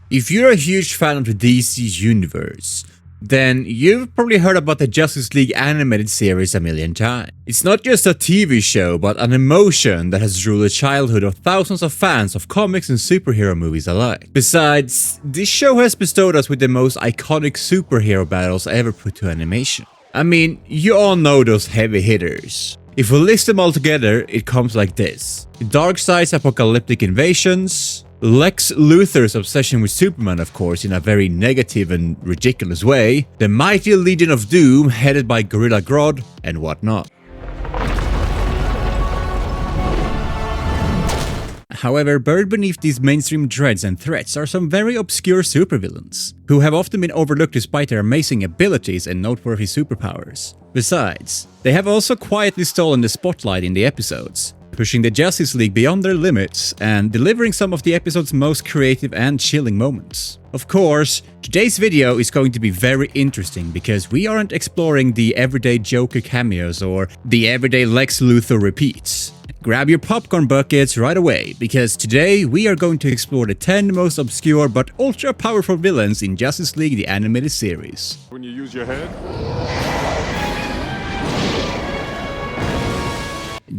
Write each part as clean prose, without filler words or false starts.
If you're a huge fan of the DC universe, then you've probably heard about the Justice League animated series a million times. It's not just a TV show, but an emotion that has ruled the childhood of thousands of fans of comics and superhero movies alike. Besides, this show has bestowed us with the most iconic superhero battles ever put to animation. I mean, you all know those heavy hitters. If we list them all together, it comes like this: Darkseid's apocalyptic invasions, Lex Luthor's obsession with Superman, of course, in a very negative and ridiculous way, the mighty Legion of Doom headed by Gorilla Grodd, and whatnot. However, buried beneath these mainstream dreads and threats are some very obscure supervillains, who have often been overlooked despite their amazing abilities and noteworthy superpowers. Besides, they have also quietly stolen the spotlight in the episodes, pushing the Justice League beyond their limits and delivering some of the episode's most creative and chilling moments. Of course, today's video is going to be very interesting because we aren't exploring the everyday Joker cameos or the everyday Lex Luthor repeats. Grab your popcorn buckets right away, because today we are going to explore the 10 most obscure but ultra powerful villains in Justice League the Animated Series. When you use your head?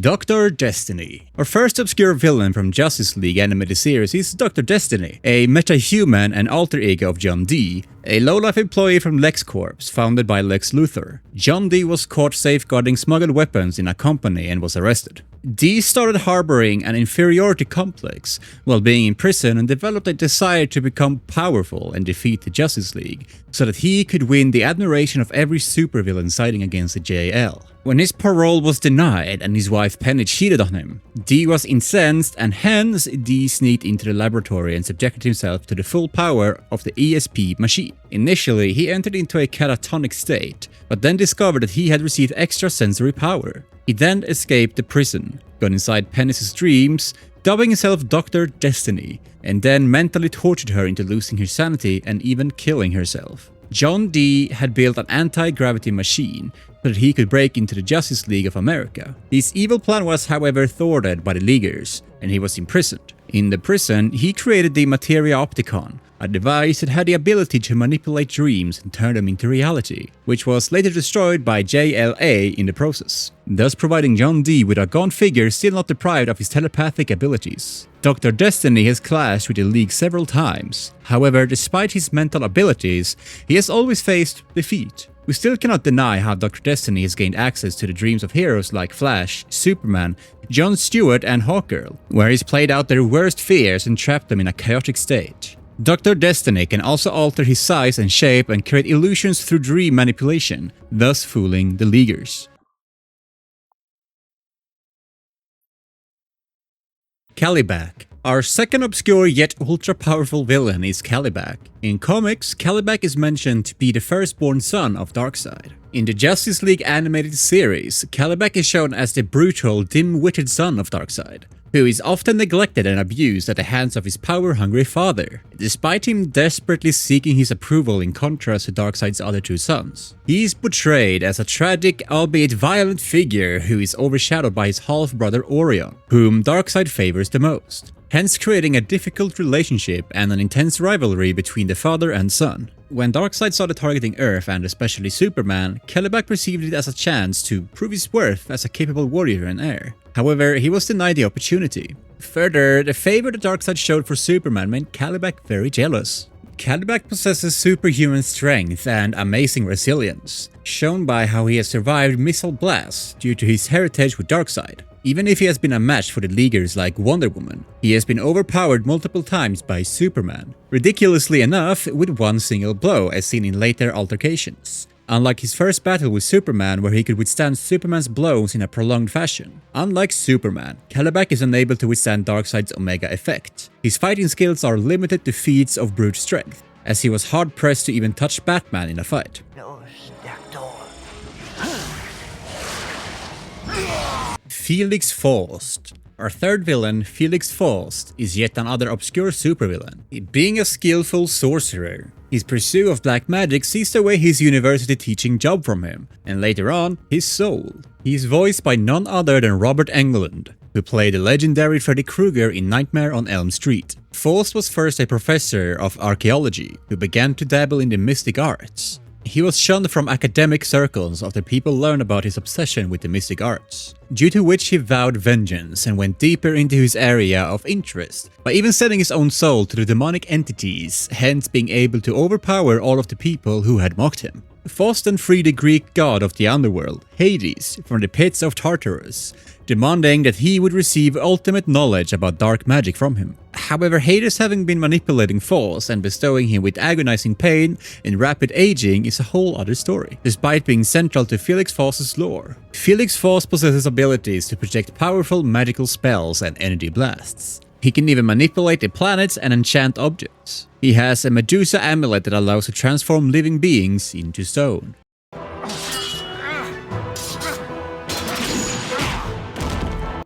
Dr. Destiny. Our first obscure villain from Justice League Animated Series is Dr. Destiny, a meta-human and alter ego of John Dee, a low-life employee from LexCorp, founded by Lex Luthor. John Dee was caught safeguarding smuggled weapons in a company and was arrested. Dee started harboring an inferiority complex while being in prison and developed a desire to become powerful and defeat the Justice League, so that he could win the admiration of every supervillain siding against the JL. When his parole was denied and his wife Penny cheated on him, Dee was incensed, and hence Dee sneaked into the laboratory and subjected himself to the full power of the ESP machine. Initially, he entered into a catatonic state, but then discovered that he had received extra sensory power. He then escaped the prison, got inside Penny's dreams, dubbing himself Dr. Destiny, and then mentally tortured her into losing her sanity and even killing herself. John Dee had built an anti-gravity machine so that he could break into the Justice League of America. This evil plan was, however, thwarted by the Leaguers, and he was imprisoned. In the prison, he created the Materia Opticon, a device that had the ability to manipulate dreams and turn them into reality, which was later destroyed by JLA in the process, thus providing John Dee with a gaunt figure still not deprived of his telepathic abilities. Dr. Destiny has clashed with the League several times. However, despite his mental abilities, he has always faced defeat. We still cannot deny how Dr. Destiny has gained access to the dreams of heroes like Flash, Superman, Jon Stewart and Hawkgirl, where he's played out their worst fears and trapped them in a chaotic state. Dr. Destiny can also alter his size and shape and create illusions through dream manipulation, thus fooling the Leaguers. Kalibak. Our second obscure yet ultra-powerful villain is Kalibak. In comics, Kalibak is mentioned to be the firstborn son of Darkseid. In the Justice League Animated Series, Kalibak is shown as the brutal, dim-witted son of Darkseid, who is often neglected and abused at the hands of his power-hungry father, despite him desperately seeking his approval in contrast to Darkseid's other two sons. He is portrayed as a tragic, albeit violent figure who is overshadowed by his half-brother Orion, whom Darkseid favors the most, hence creating a difficult relationship and an intense rivalry between the father and son. When Darkseid started targeting Earth and especially Superman, Kalibak perceived it as a chance to prove his worth as a capable warrior and heir. However, he was denied the opportunity. Further, the favor that Darkseid showed for Superman made Kalibak very jealous. Kalibak possesses superhuman strength and amazing resilience, shown by how he has survived missile blasts due to his heritage with Darkseid. Even if he has been a match for the Leaguers like Wonder Woman, he has been overpowered multiple times by Superman, ridiculously enough with one single blow as seen in later altercations. Unlike his first battle with Superman, where he could withstand Superman's blows in a prolonged fashion. Unlike Superman, Kalibak is unable to withstand Darkseid's Omega effect. His fighting skills are limited to feats of brute strength, as he was hard-pressed to even touch Batman in a fight. Felix Faust. Our third villain, Felix Faust, is yet another obscure supervillain. Being a skillful sorcerer, his pursuit of black magic seized away his university teaching job from him, and later on, his soul. He is voiced by none other than Robert Englund, who played the legendary Freddy Krueger in Nightmare on Elm Street. Faust was first a professor of archaeology who began to dabble in the mystic arts. He was shunned from academic circles after people learned about his obsession with the mystic arts, due to which he vowed vengeance and went deeper into his area of interest, by even selling his own soul to the demonic entities, hence being able to overpower all of the people who had mocked him. Faust then freed the Greek god of the underworld, Hades, from the pits of Tartarus, demanding that he would receive ultimate knowledge about dark magic from him. However, Hades having been manipulating Faust and bestowing him with agonizing pain and rapid aging is a whole other story, despite being central to Felix Faust's lore. Felix Faust possesses abilities to project powerful magical spells and energy blasts. He can even manipulate the planets and enchant objects. He has a Medusa amulet that allows to transform living beings into stone.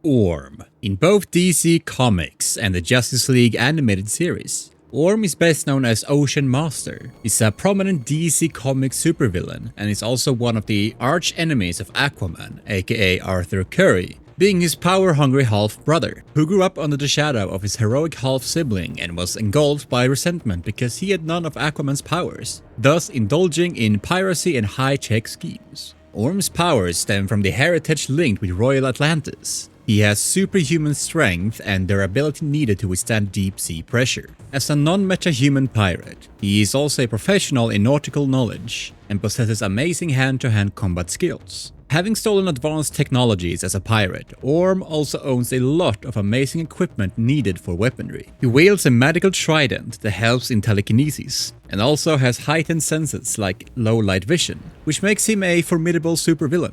Orm. In both DC Comics and the Justice League animated series, Orm is best known as Ocean Master. He's a prominent DC Comics supervillain and is also one of the arch-enemies of Aquaman, aka Arthur Curry, being his power-hungry half-brother, who grew up under the shadow of his heroic half-sibling and was engulfed by resentment because he had none of Aquaman's powers, thus indulging in piracy and high-tech schemes. Orm's powers stem from the heritage linked with Royal Atlantis. He has superhuman strength and durability needed to withstand deep-sea pressure. As a non-meta-human pirate, he is also a professional in nautical knowledge and possesses amazing hand-to-hand combat skills. Having stolen advanced technologies as a pirate, Orm also owns a lot of amazing equipment needed for weaponry. He wields a magical trident that helps in telekinesis, and also has heightened senses like low light vision, which makes him a formidable supervillain.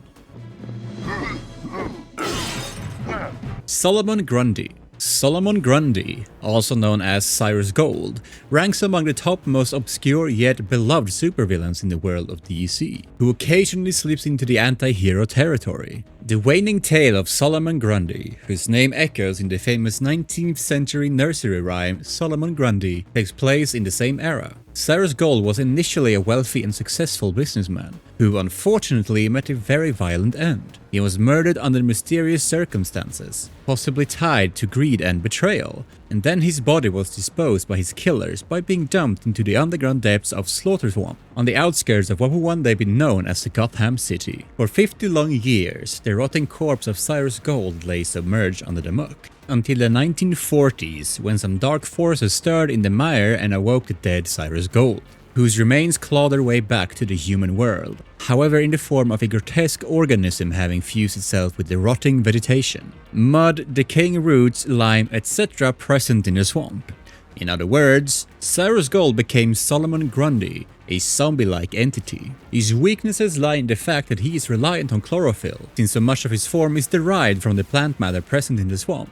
Solomon Grundy. Solomon Grundy, also known as Cyrus Gold, ranks among the top most obscure yet beloved supervillains in the world of DC, who occasionally slips into the anti-hero territory. The waning tale of Solomon Grundy, whose name echoes in the famous 19th century nursery rhyme Solomon Grundy, takes place in the same era. Cyrus Gold was initially a wealthy and successful businessman, who unfortunately met a very violent end. He was murdered under mysterious circumstances, possibly tied to greed and betrayal, and then his body was disposed by his killers by being dumped into the underground depths of Slaughter Swamp, on the outskirts of what would one day be known as the Gotham City. For 50 long years, the rotting corpse of Cyrus Gold lay submerged under the muck, until the 1940s, when some dark forces stirred in the mire and awoke the dead Cyrus Gold, whose remains clawed their way back to the human world, however in the form of a grotesque organism having fused itself with the rotting vegetation, mud, decaying roots, lime, etc. present in the swamp. In other words, Cyrus Gold became Solomon Grundy, a zombie-like entity. His weaknesses lie in the fact that he is reliant on chlorophyll, since so much of his form is derived from the plant matter present in the swamp,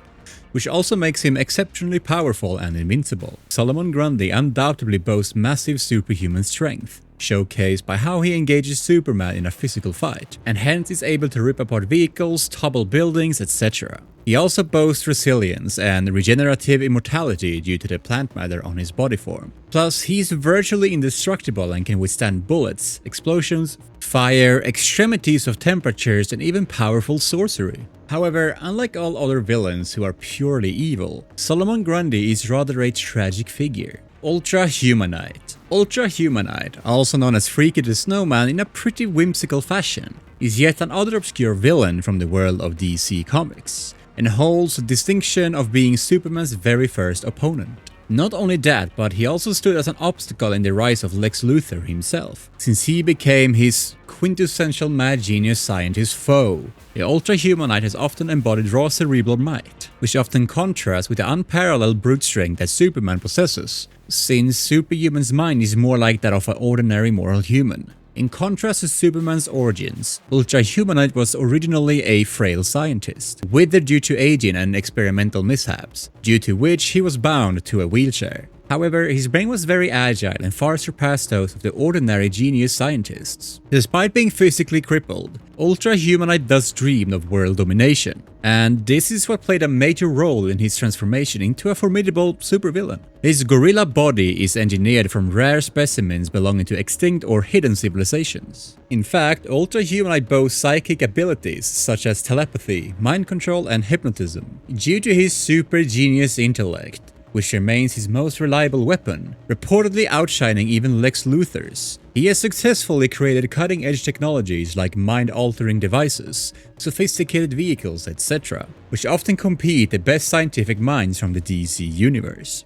which also makes him exceptionally powerful and invincible. Solomon Grundy undoubtedly boasts massive superhuman strength, showcased by how he engages Superman in a physical fight, and hence is able to rip apart vehicles, topple buildings, etc. He also boasts resilience and regenerative immortality due to the plant matter on his body form. Plus, he's virtually indestructible and can withstand bullets, explosions, fire, extremities of temperatures, and even powerful sorcery. However, unlike all other villains who are purely evil, Solomon Grundy is rather a tragic figure. Ultra-Humanite. Ultra-Humanite, also known as Freaky the Snowman in a pretty whimsical fashion, is yet another obscure villain from the world of DC Comics, and holds the distinction of being Superman's very first opponent. Not only that, but he also stood as an obstacle in the rise of Lex Luthor himself, since he became his quintessential mad genius scientist foe. The Ultra-Humanite has often embodied raw cerebral might, which often contrasts with the unparalleled brute strength that Superman possesses, since Superhuman's mind is more like that of an ordinary mortal human. In contrast to Superman's origins, Ultra-Humanite was originally a frail scientist, withered due to aging and experimental mishaps, due to which he was bound to a wheelchair. However, his brain was very agile and far surpassed those of the ordinary genius scientists. Despite being physically crippled, Ultra-Humanite thus dreamed of world domination, and this is what played a major role in his transformation into a formidable supervillain. His gorilla body is engineered from rare specimens belonging to extinct or hidden civilizations. In fact, Ultra-Humanite boasts psychic abilities such as telepathy, mind control, and hypnotism. Due to his super genius intellect, which remains his most reliable weapon, reportedly outshining even Lex Luthor's, he has successfully created cutting-edge technologies like mind-altering devices, sophisticated vehicles, etc., which often compete the best scientific minds from the DC universe.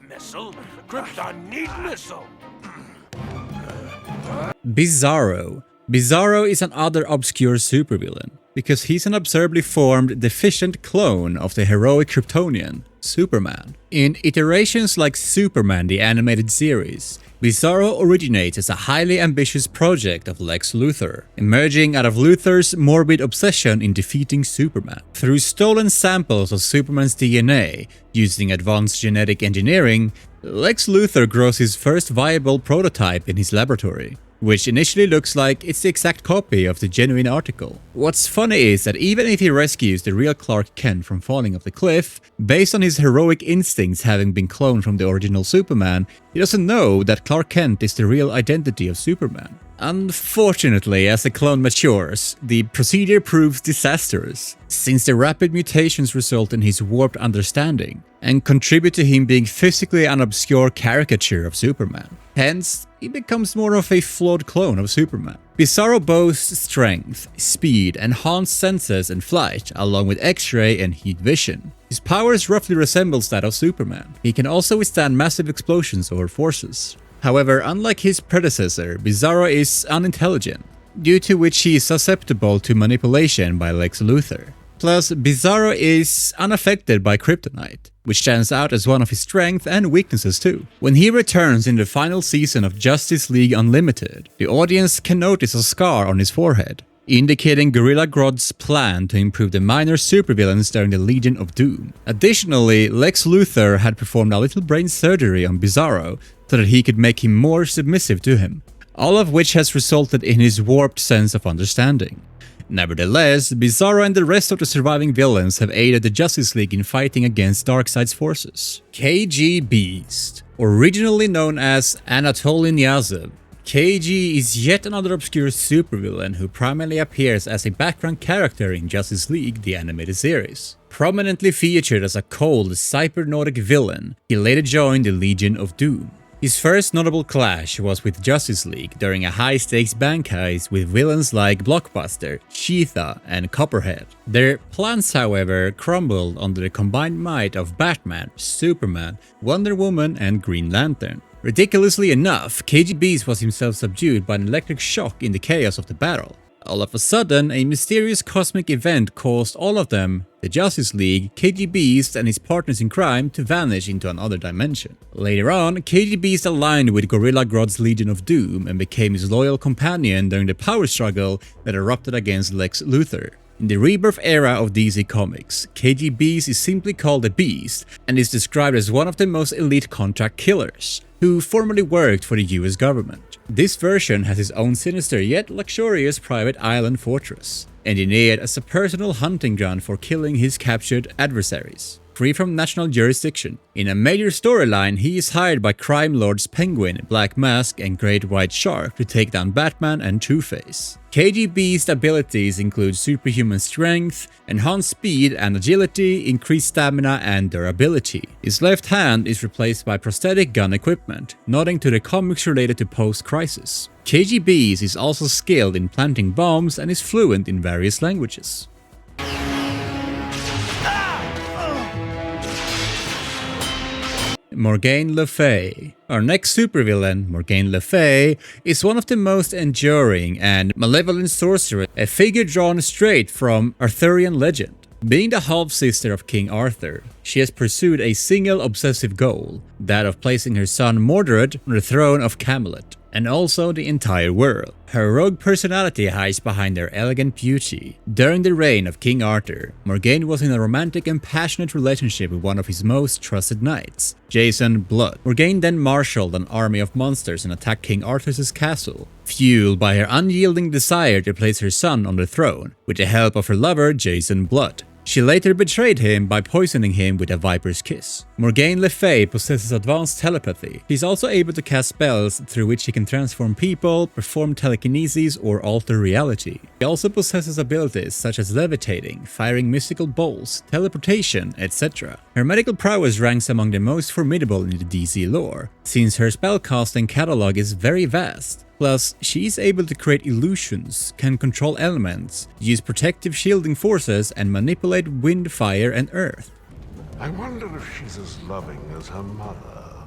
Missile? Krypton need missile! Bizarro. Bizarro is another obscure supervillain, because he's an absurdly formed, deficient clone of the heroic Kryptonian, Superman. In iterations like Superman the Animated Series, Bizarro originates as a highly ambitious project of Lex Luthor, emerging out of Luthor's morbid obsession in defeating Superman. Through stolen samples of Superman's DNA, using advanced genetic engineering, Lex Luthor grows his first viable prototype in his laboratory, which initially looks like it's the exact copy of the genuine article. What's funny is that even if he rescues the real Clark Kent from falling off the cliff, based on his heroic instincts having been cloned from the original Superman, he doesn't know that Clark Kent is the real identity of Superman. Unfortunately, as the clone matures, the procedure proves disastrous, since the rapid mutations result in his warped understanding, and contribute to him being physically an obscure caricature of Superman. Hence, he becomes more of a flawed clone of Superman. Bizarro boasts strength, speed, enhanced senses and flight, along with X-ray and heat vision. His powers roughly resembles that of Superman. He can also withstand massive explosions or forces. However, unlike his predecessor, Bizarro is unintelligent, due to which he is susceptible to manipulation by Lex Luthor. Plus, Bizarro is unaffected by kryptonite, which stands out as one of his strengths and weaknesses too. When he returns in the final season of Justice League Unlimited, the audience can notice a scar on his forehead, indicating Gorilla Grodd's plan to improve the minor supervillains during the Legion of Doom. Additionally, Lex Luthor had performed a little brain surgery on Bizarro so that he could make him more submissive to him, all of which has resulted in his warped sense of understanding. Nevertheless, Bizarro and the rest of the surviving villains have aided the Justice League in fighting against Darkseid's forces. KGBeast, originally known as Anatoly Nyazev, KG is yet another obscure supervillain who primarily appears as a background character in Justice League the Animated Series. Prominently featured as a cold, cybernetic villain, he later joined the Legion of Doom. His first notable clash was with Justice League during a high-stakes bank heist with villains like Blockbuster, Cheetah, and Copperhead. Their plans, however, crumbled under the combined might of Batman, Superman, Wonder Woman, and Green Lantern. Ridiculously enough, KGBeast was himself subdued by an electric shock in the chaos of the battle. All of a sudden, a mysterious cosmic event caused all of them, the Justice League, KGBeast, and his partners in crime, to vanish into another dimension. Later on, KGBeast aligned with Gorilla Grodd's Legion of Doom and became his loyal companion during the power struggle that erupted against Lex Luthor. In the rebirth era of DC Comics, KGBeast is simply called a Beast and is described as one of the most elite contract killers, who formerly worked for the US government. This version has his own sinister yet luxurious private island fortress, engineered as a personal hunting ground for killing his captured adversaries, free from national jurisdiction. In a major storyline, he is hired by crime lords Penguin, Black Mask, and Great White Shark to take down Batman and Two-Face. KGBeast's abilities include superhuman strength, enhanced speed and agility, increased stamina, and durability. His left hand is replaced by prosthetic gun equipment, nodding to the comics related to post-crisis. KGBeast is also skilled in planting bombs and is fluent in various languages. Morgaine Le Fay. Our next supervillain, Morgaine Le Fay, is one of the most enduring and malevolent sorcerers, a figure drawn straight from Arthurian legend. Being the half-sister of King Arthur, she has pursued a single obsessive goal, that of placing her son Mordred on the throne of Camelot. and also the entire world. Her rogue personality hides behind her elegant beauty. During the reign of King Arthur, Morgaine was in a romantic and passionate relationship with one of his most trusted knights, Jason Blood. Morgaine then marshaled an army of monsters and attacked King Arthur's castle, fueled by her unyielding desire to place her son on the throne, with the help of her lover Jason Blood. She later betrayed him by poisoning him with a viper's kiss. Morgaine Le Fay possesses advanced telepathy. She's also able to cast spells through which she can transform people, perform telekinesis, or alter reality. She also possesses abilities such as levitating, firing mystical bolts, teleportation, etc. Her medical prowess ranks among the most formidable in the DC lore, since her spellcasting catalog is very vast. Plus, she is able to create illusions, can control elements, use protective shielding forces, and manipulate wind, fire, and earth. I wonder if she's as loving as her mother.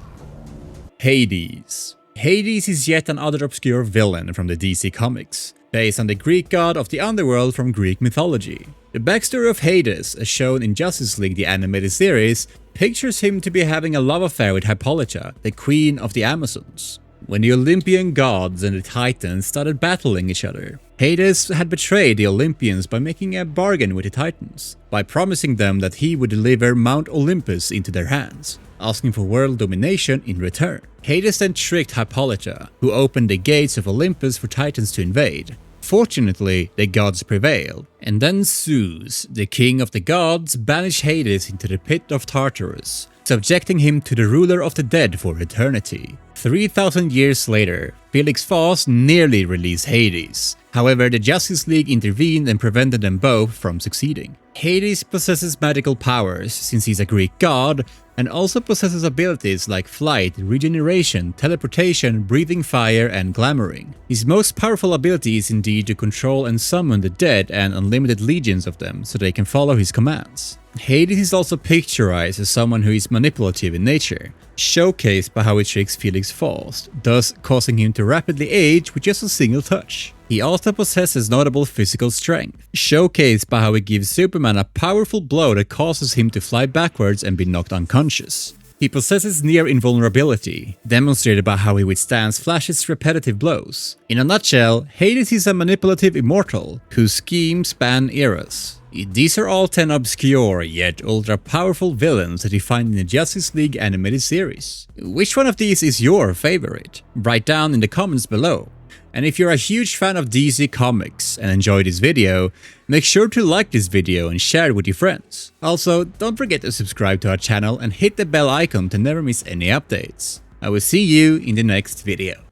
Hades. Hades is yet another obscure villain from the DC comics, based on the Greek god of the underworld from Greek mythology. The backstory of Hades, as shown in Justice League the animated series, pictures him to be having a love affair with Hippolyta, the queen of the Amazons. When the Olympian gods and the Titans started battling each other, Hades had betrayed the Olympians by making a bargain with the Titans, by promising them that he would deliver Mount Olympus into their hands, asking for world domination in return. Hades then tricked Hippolyta, who opened the gates of Olympus for Titans to invade. Fortunately, the gods prevailed, and then Zeus, the king of the gods, banished Hades into the pit of Tartarus, subjecting him to the ruler of the dead for eternity. 3,000 years later, Felix Faust nearly released Hades. However, the Justice League intervened and prevented them both from succeeding. Hades possesses magical powers since he's a Greek god, and also possesses abilities like flight, regeneration, teleportation, breathing fire, and glamoring. His most powerful ability is indeed to control and summon the dead and unlimited legions of them so they can follow his commands. Hades is also picturized as someone who is manipulative in nature, showcased by how he tricks Felix Faust, thus causing him to rapidly age with just a single touch. He also possesses notable physical strength, showcased by how he gives Superman a powerful blow that causes him to fly backwards and be knocked unconscious. He possesses near invulnerability, demonstrated by how he withstands Flash's repetitive blows. In a nutshell, Hades is a manipulative immortal whose schemes span eras. These are all 10 obscure yet ultra-powerful villains that you find in the Justice League animated series. Which one of these is your favorite? Write down in the comments below. And if you're a huge fan of DC Comics and enjoyed this video, make sure to like this video and share it with your friends. Also, don't forget to subscribe to our channel and hit the bell icon to never miss any updates. I will see you in the next video.